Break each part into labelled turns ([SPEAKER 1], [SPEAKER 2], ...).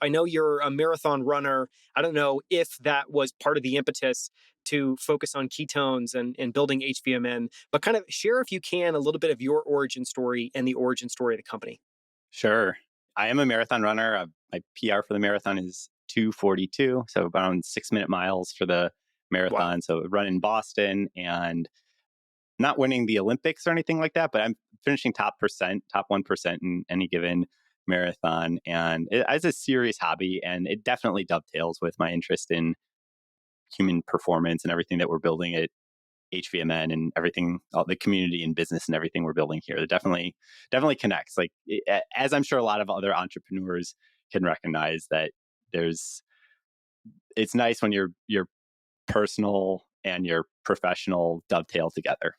[SPEAKER 1] I know you're a marathon runner. I don't know if that was part of the impetus to focus on ketones and building HVMN, but kind of share, if you can, a little bit of your origin story and the origin story of the company.
[SPEAKER 2] Sure. I am a marathon runner. My PR for the marathon is 2:42, so around 6-minute miles for the
[SPEAKER 1] Wow.
[SPEAKER 2] marathon. So run in Boston and not winning the Olympics or anything like that, but I'm finishing top 1% in any given marathon. And it's a serious hobby, and it definitely dovetails with my interest in human performance and everything that we're building at HVMN and everything, all the community and business and everything we're building here. It definitely connects. Like as I'm sure a lot of other entrepreneurs can recognize that there's, it's nice when your personal and your professional dovetail together.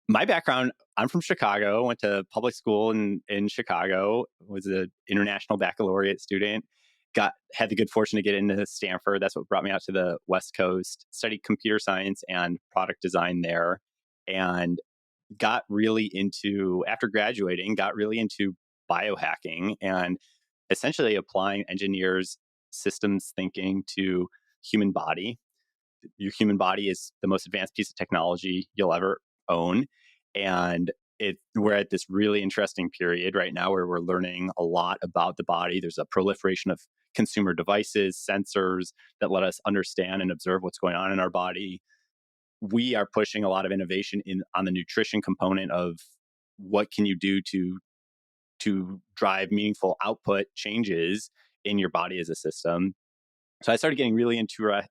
[SPEAKER 2] My background, I'm from Chicago, went to public school in Chicago, was an international baccalaureate student, had the good fortune to get into Stanford. That's what brought me out to the West Coast, studied computer science and product design there, and got really into, after graduating, got really into biohacking and essentially applying engineers' systems thinking to human body. Your human body is the most advanced piece of technology you'll ever own. And we're at this really interesting period right now where we're learning a lot about the body. There's a proliferation of consumer devices, sensors that let us understand and observe what's going on in our body. We are pushing a lot of innovation on the nutrition component of what can you do to drive meaningful output changes in your body as a system. So I started getting really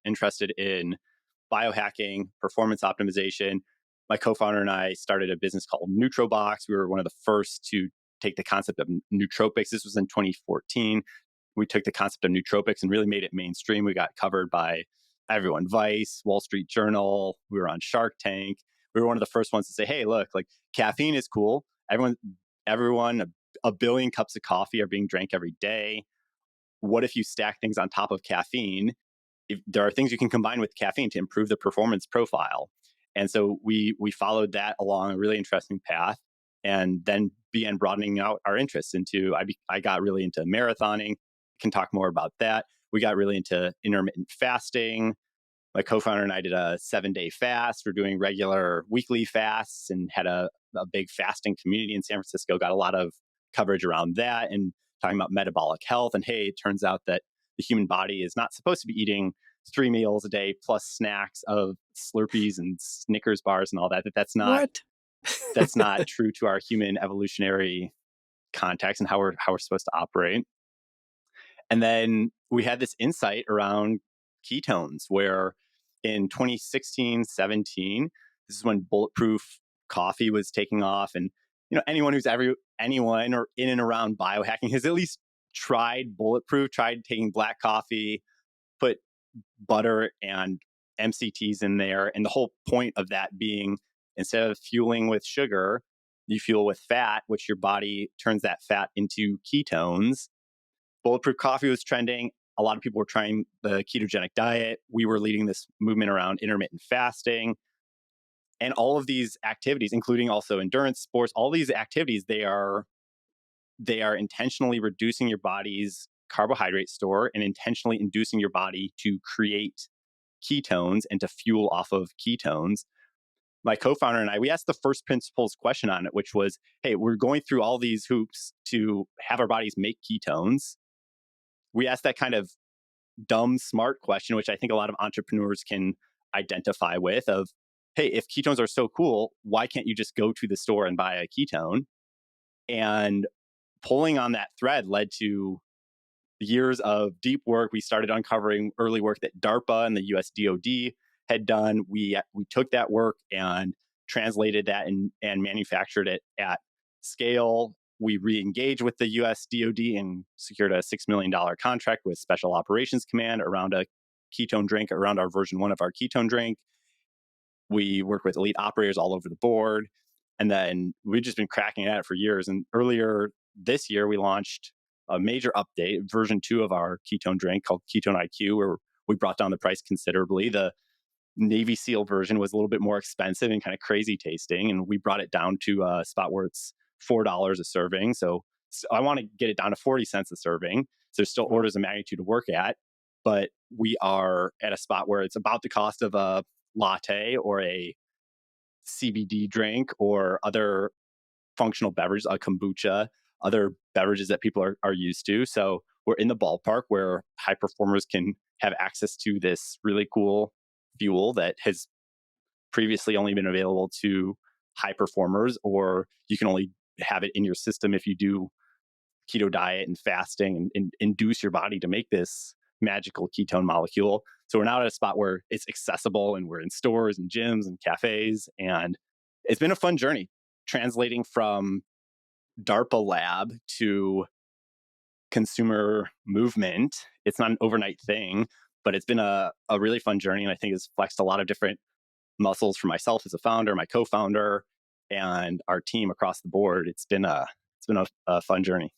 [SPEAKER 2] interested in biohacking, performance optimization. My co-founder and I started a business called NutroBox. We were one of the first to take the concept of nootropics. This was in 2014. We took the concept of nootropics and really made it mainstream. We got covered by everyone, Vice, Wall Street Journal. We were on Shark Tank. We were one of the first ones to say, hey, look, like caffeine is cool. Everyone, a billion cups of coffee are being drank every day. What if you stack things on top of caffeine? If there are things you can combine with caffeine to improve the performance profile. And so we followed that along a really interesting path, and then began broadening out our interests into, I got really into marathoning. Can talk more about that. We got really into intermittent fasting. My co-founder and I did a 7-day fast. We're doing regular weekly fasts and had a big fasting community in San Francisco. Got a lot of coverage around that and talking about metabolic health. And hey, it turns out that the human body is not supposed to be eating 3 meals a day plus snacks of Slurpees and Snickers bars and all that.
[SPEAKER 1] What?
[SPEAKER 2] That's not true to our human evolutionary context and how we're supposed to operate. And then we had this insight around ketones, where in 2016, 17, this is when bulletproof coffee was taking off. And anyone anyone or in and around biohacking has at least tried bulletproof, tried taking black coffee, put butter and MCTs in there. And the whole point of that being, instead of fueling with sugar, you fuel with fat, which your body turns that fat into ketones. Bulletproof coffee was trending. A lot of people were trying the ketogenic diet. We were leading this movement around intermittent fasting. And all of these activities, including also endurance sports, all these activities, they are intentionally reducing your body's carbohydrate store and intentionally inducing your body to create ketones and to fuel off of ketones. My co-founder and I, we asked the first principles question on it, which was, hey, we're going through all these hoops to have our bodies make ketones. We asked that kind of dumb, smart question, which I think a lot of entrepreneurs can identify with, of, hey, if ketones are so cool, why can't you just go to the store and buy a ketone? And pulling on that thread led to years of deep work. We started uncovering early work that DARPA and the US DoD had done. We took that work and translated that and manufactured it at scale. We re-engaged with the US DoD and secured a $6 million contract with Special Operations Command around a ketone drink, around our version 1 of our ketone drink. We worked with elite operators all over the board. And then we've just been cracking at it for years. And earlier this year, we launched a major update, version 2 of our ketone drink called Ketone IQ, where we brought down the price considerably. The Navy SEAL version was a little bit more expensive and kind of crazy tasting, and we brought it down to a spot where it's $4 a serving. So I want to get it down to 40 cents a serving. So there's still
[SPEAKER 1] Wow.
[SPEAKER 2] orders of magnitude to work at, but we are at a spot where it's about the cost of a latte or a CBD drink or other functional beverage, a kombucha, other beverages that people are used to. So we're in the ballpark where high performers can have access to this really cool fuel that has previously only been available to high performers, or you can only have it in your system if you do keto diet and fasting and induce your body to make this magical ketone molecule. So we're now at a spot where it's accessible and we're in stores and gyms and cafes. And it's been a fun journey translating from DARPA lab to consumer movement. It's not an overnight thing, but it's been a really fun journey. And I think it's flexed a lot of different muscles for myself as a founder, my co-founder, and our team across the board. It's been a fun journey.